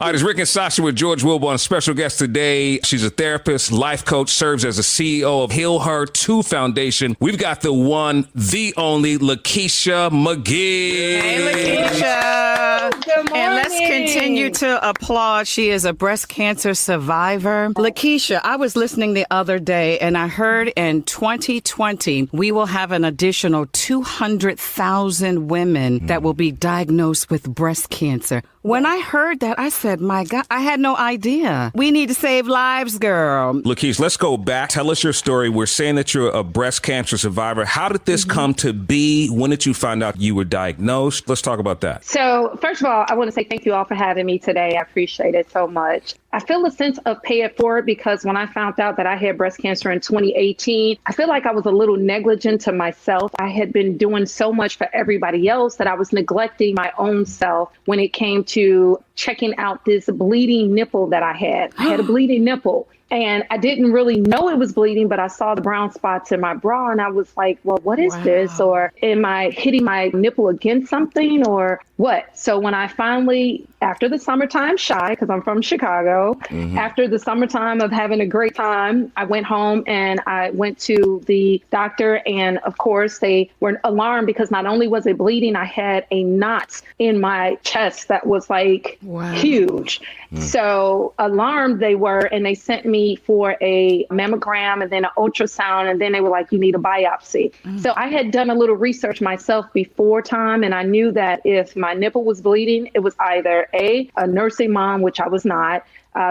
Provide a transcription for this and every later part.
All right, it's Rick and Sasha with George Wilbon. Special guest today. She's a therapist, life coach, serves as the CEO of Heal Her 2 Foundation. We've got the one, the only, Lakeisha McGee. Hey, Lakeisha. Good morning. And let's continue to applaud. She is a breast cancer survivor. Lakeisha, I was listening the other day and I heard in 2020, we will have an additional 200,000 women that will be diagnosed with breast cancer. When I heard that, I said, my God, I had no idea. We need to save lives, girl. Lakeisha, let's go back. Tell us your story. We're saying that you're a breast cancer survivor. How did this come to be? When did you find out you were diagnosed? Let's talk about that. So first of all, I want to say thank you all for having me today. I appreciate it so much. I feel a sense of pay it forward because when I found out that I had breast cancer in 2018, I feel like I was a little negligent to myself. I had been doing so much for everybody else that I was neglecting my own self when it came to checking out this bleeding nipple that I had. I had a bleeding nipple. And I didn't really know it was bleeding, but I saw the brown spots in my bra and I was like, well, what is this? Or am I hitting my nipple against something or what? So when I finally, after the summertime shy, because I'm from Chicago, after the summertime of having a great time, I went home and I went to the doctor. And of course, they were alarmed because not only was it bleeding, I had a knot in my chest that was like huge. So alarmed they were, and they sent me for a mammogram and then an ultrasound. And then they were like, you need a biopsy. So I had done a little research myself before time. And I knew that if my nipple was bleeding, it was either A, a nursing mom, which I was not,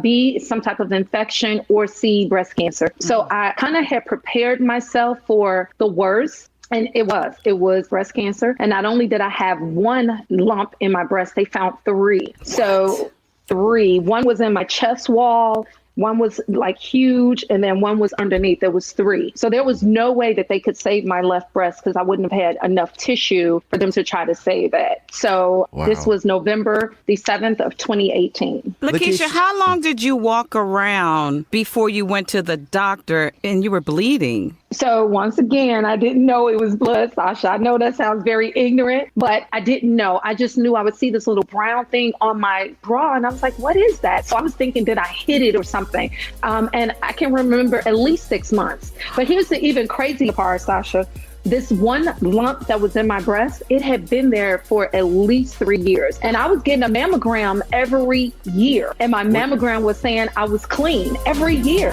B, some type of infection, or C, breast cancer. So I kind of had prepared myself for the worst. And it was breast cancer. And not only did I have one lump in my breast, they found 3. So 3, one was in my chest wall. One was like huge, and then one was underneath. There was 3. So there was no way that they could save my left breast because I wouldn't have had enough tissue for them to try to save it. So this was November the 7th of 2018. Lakeisha, how long did you walk around before you went to the doctor and you were bleeding? So once again, I didn't know it was blood, Sasha. I know that sounds very ignorant, but I didn't know. I just knew I would see this little brown thing on my bra, and I was like, what is that? So I was thinking, did I hit it or something? And I can remember at least 6 months. But here's the even crazier part, Sasha. This one lump that was in my breast, it had been there for at least 3 years. And I was getting a mammogram every year. And my mammogram was saying I was clean every year.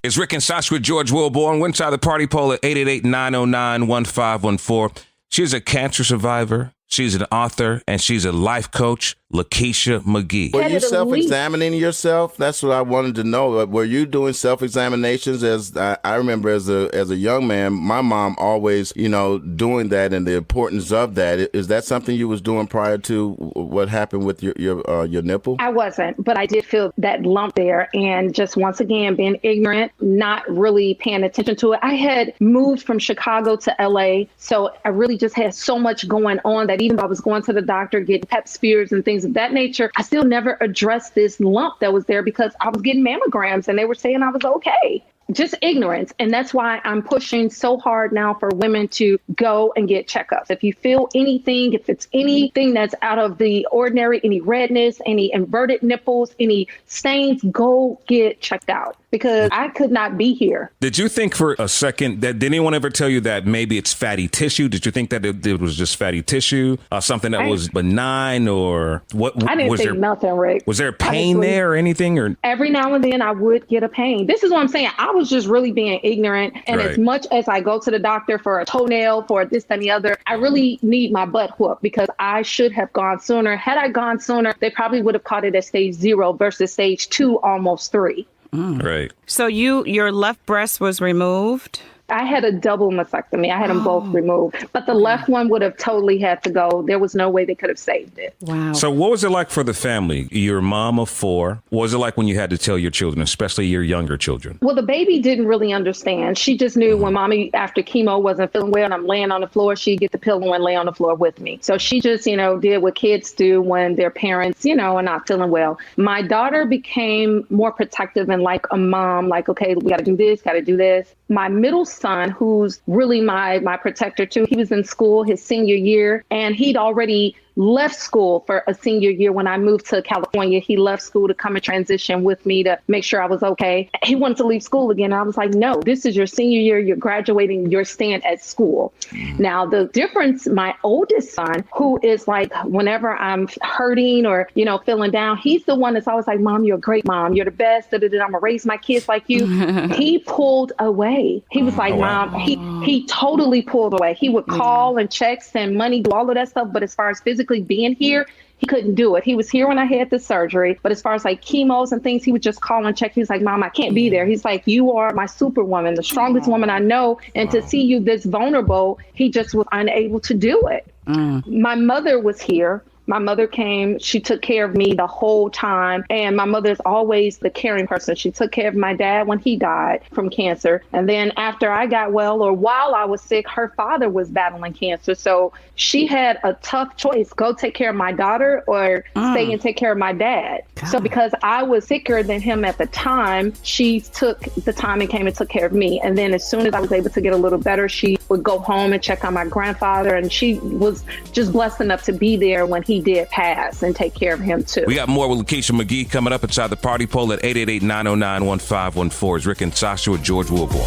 It's Rick and Sasha with George Wilbon. Went inside the party poll at 888-909-1514. She's a cancer survivor. She's an author, and she's a life coach, Lakeisha McGee. Were you self-examining yourself? That's what I wanted to know. Were you doing self-examinations? As I remember, as a young man, my mom always, doing that and the importance of that. Is that something you was doing prior to what happened with your nipple? I wasn't, but I did feel that lump there, and just once again being ignorant, not really paying attention to it. I had moved from Chicago to LA, so I really just had so much going on that even though I was going to the doctor, getting pap smears and things of that nature, I still never addressed this lump that was there because I was getting mammograms and they were saying I was okay. Just ignorance. And that's why I'm pushing so hard now for women to go and get checkups. If you feel anything, if it's anything that's out of the ordinary, any redness, any inverted nipples, any stains, go get checked out because I could not be here. Did you think for a second that, did anyone ever tell you that maybe it's fatty tissue? Did you think that it was just fatty tissue, something that was benign, or what? I didn't think nothing, Rick. Was there pain there or anything? Or every now and then I would get a pain. This is what I'm saying. I was just really being ignorant. And as much as I go to the doctor for a toenail, for this and the other, I really need my butt whooped because I should have gone sooner. Had I gone sooner, they probably would have caught it at stage 0 versus stage 2, almost 3. Right. So your left breast was removed? I had a double mastectomy. I had them both removed, but the left one would have totally had to go. There was no way they could have saved it. Wow. So what was it like for the family? You're a mom of 4. What was it like when you had to tell your children, especially your younger children? Well, the baby didn't really understand. She just knew when mommy, after chemo, wasn't feeling well and I'm laying on the floor, she'd get the pillow and lay on the floor with me. So she just, did what kids do when their parents, are not feeling well. My daughter became more protective and like a mom, like, okay, we got to do this, got to do this. My middle son, who's really my protector too, he was in school his senior year and he'd already left school for a senior year when I moved to California. He left school to come and transition with me to make sure I was okay. He wanted to leave school again. I was like, no, this is your senior year. You're graduating. You're staying at school. Now, the difference, my oldest son, who is like, whenever I'm hurting or, feeling down, he's the one that's always like, Mom, you're a great mom. You're the best. I'm going to raise my kids like you. He pulled away. He was like, Mom, he totally pulled away. He would call and check, send money, do all of that stuff. But as far as physically being here, he couldn't do it. He was here when I had the surgery. But as far as like chemos and things, he would just call and check. He was like, Mom, I can't be there. He's like, you are my superwoman, the strongest woman I know. And to see you this vulnerable, he just was unable to do it. My mother was here. My mother came, she took care of me the whole time. And my mother's always the caring person. She took care of my dad when he died from cancer. And then after I got well, or while I was sick, her father was battling cancer. So she had a tough choice, go take care of my daughter or stay and take care of my dad. God. So because I was sicker than him at the time, she took the time and came and took care of me. And then as soon as I was able to get a little better, she would go home and check on my grandfather. And she was just blessed enough to be there when he did pass and take care of him too. We got more with Lakeisha McGee coming up inside the party poll at 888-909-1514. It's Rick and Sasha with George Wilborn.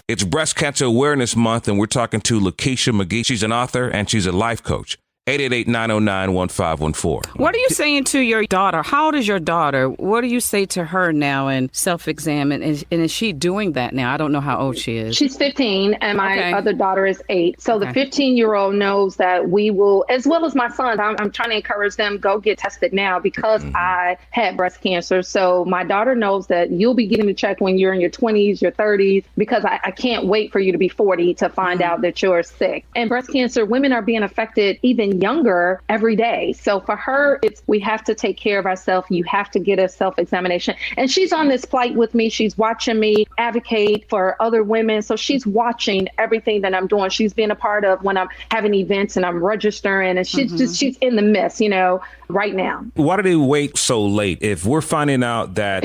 It's Breast Cancer Awareness Month, and we're talking to Lakeisha McGee. She's an author and she's a life coach. 888-909-1514. What are you saying to your daughter? How old is your daughter? What do you say to her now and self-examine? And is she doing that now? I don't know how old she is. She's 15 and my other daughter is 8. So the 15-year-old knows that we will, as well as my sons, I'm trying to encourage them, go get tested now because I had breast cancer. So my daughter knows that you'll be getting the check when you're in your 20s, your 30s, because I can't wait for you to be 40 to find out that you're sick. And breast cancer, women are being affected even younger every day. So for her, it's we have to take care of ourselves. You have to get a self-examination. And she's on this flight with me. She's watching me advocate for other women. So she's watching everything that I'm doing. She's been a part of when I'm having events and I'm registering, and she's in the mess, right now. Why do they wait so late? If we're finding out that,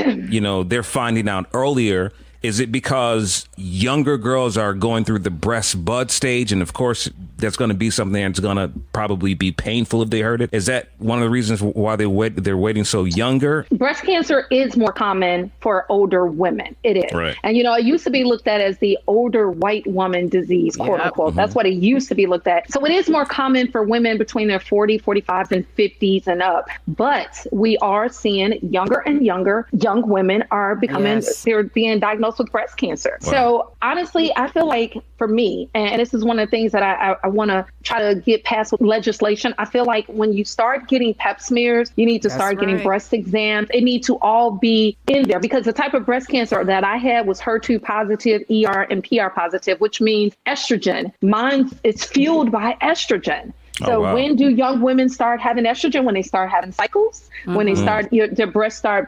they're finding out earlier, is it because younger girls are going through the breast bud stage? And of course, that's going to be something that's going to probably be painful if they heard it. Is that one of the reasons why they're waiting so younger? Breast cancer is more common for older women. It is. Right. And, it used to be looked at as the older white woman disease, quote unquote. That's what it used to be looked at. So it is more common for women between their 40s, 45s, and 50s and up. But we are seeing younger and younger young women are becoming, they're being diagnosed with breast cancer. Wow. So honestly, I feel like for me, and this is one of the things that I want to try to get past with legislation, I feel like when you start getting pap smears, you need to start getting breast exams. It need to all be in there because the type of breast cancer that I had was HER2 positive, ER, and PR positive, which means estrogen. Mine is fueled by estrogen. So when do young women start having estrogen? When they start having cycles, when they start, their breasts start,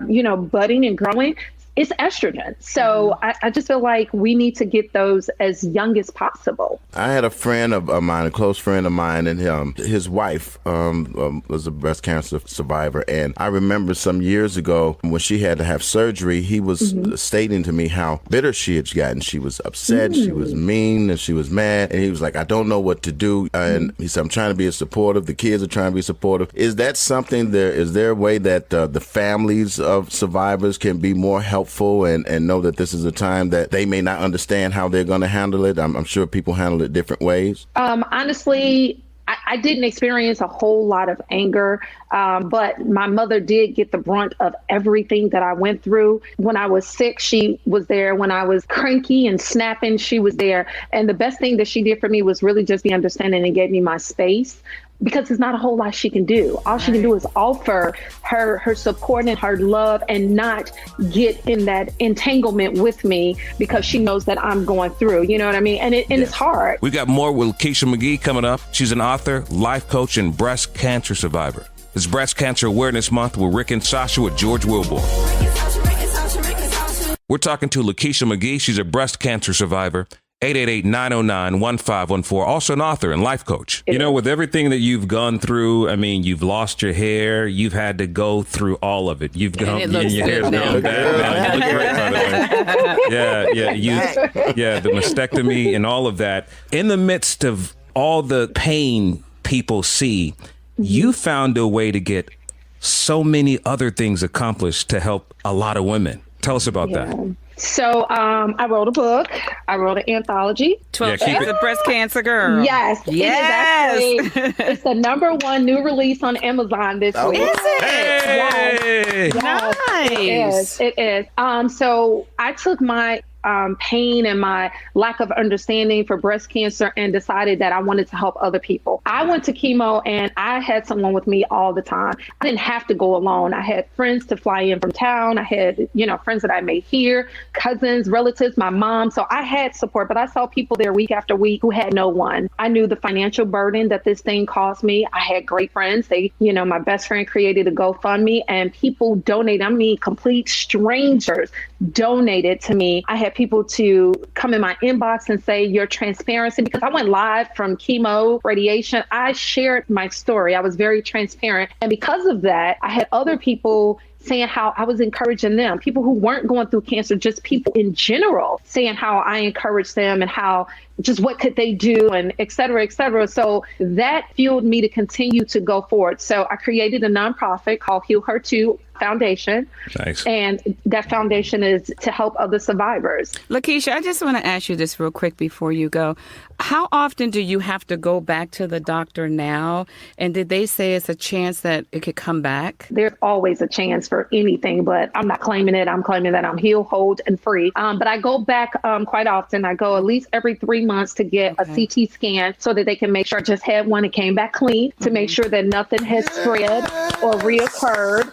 budding and growing. It's estrogen. So I just feel like we need to get those as young as possible. I had a friend of mine, a close friend of mine, and his wife was a breast cancer survivor. And I remember some years ago when she had to have surgery, he was stating to me how bitter she had gotten. She was upset, she was mean, and she was mad. And he was like, I don't know what to do. And he said, I'm trying to be supportive. The kids are trying to be supportive. Is that something is there a way that the families of survivors can be more helpful and know that this is a time that they may not understand how they're going to handle it? I'm sure people handle it different ways. Honestly, I didn't experience a whole lot of anger, but my mother did get the brunt of everything that I went through. When I was sick, she was there. When I was cranky and snapping, she was there. And the best thing that she did for me was really just be understanding and gave me my space. Because there's not a whole lot she can do. All she can do is offer her support and her love and not get in that entanglement with me because she knows that I'm going through. You know what I mean? And it's hard. We got more with Lakeisha McGee coming up. She's an author, life coach, and breast cancer survivor. It's Breast Cancer Awareness Month with Rick and Sasha with George Wilborn. We're talking to Lakeisha McGee. She's a breast cancer survivor. 888-909-1514. Also an author and life coach. With everything that you've gone through, I mean, you've lost your hair. You've had to go through all of it. You've gone, your hair's gone bad. You look great, by the mastectomy and all of that. In the midst of all the pain people see, you found a way to get so many other things accomplished to help a lot of women. Tell us about that. So I wrote a book. I wrote an anthology. 12 Shades of Breast Cancer Girl. Yes. Yes. It is actually, it's the #1 new release on Amazon this week. Is it? Hey! Yes. Nice. It is. So I took my pain and my lack of understanding for breast cancer and decided that I wanted to help other people. I went to chemo and I had someone with me all the time. I didn't have to go alone. I had friends to fly in from town. I had, friends that I made here, cousins, relatives, my mom. So I had support, but I saw people there week after week who had no one. I knew the financial burden that this thing caused me. I had great friends. My best friend created a GoFundMe and people donated. I mean, complete strangers donated to me. I had people to come in my inbox and say your transparency, because I went live from chemo, radiation. I shared my story. I was very transparent. And because of that, I had other people saying how I was encouraging them, people who weren't going through cancer, just people in general, saying how I encouraged them and how just what could they do and et cetera, et cetera. So that fueled me to continue to go forward. So I created a nonprofit called Heal Her Too Foundation. Nice. And that foundation is to help other survivors. Lakeisha, I just want to ask you this real quick before you go. How often do you have to go back to the doctor now? And did they say it's a chance that it could come back? There's always a chance for anything, but I'm not claiming it. I'm claiming that I'm healed, whole, and free. But I go back quite often. I go at least every 3 months to get a CT scan so that they can make sure I just had one and came back clean to make sure that nothing has spread or reoccurred.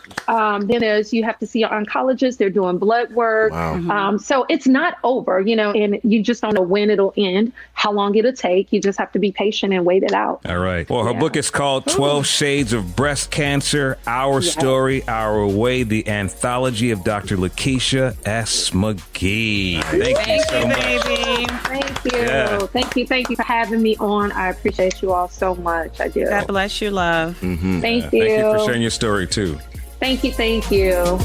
Then you have to see an oncologist. They're doing blood work. Wow. So it's not over, and you just don't know when it'll end, how long it'll take. You just have to be patient and wait it out. All right. Well, her book is called 12 Shades of Breast Cancer, Our Story, Our Way, the anthology of Dr. Lakeisha S. McGee. Thank you so much. Baby. Thank you. Yeah. Thank you for having me on. I appreciate you all so much. I do. God bless you, love. Thank you. Thank you for sharing your story, too. Thank you.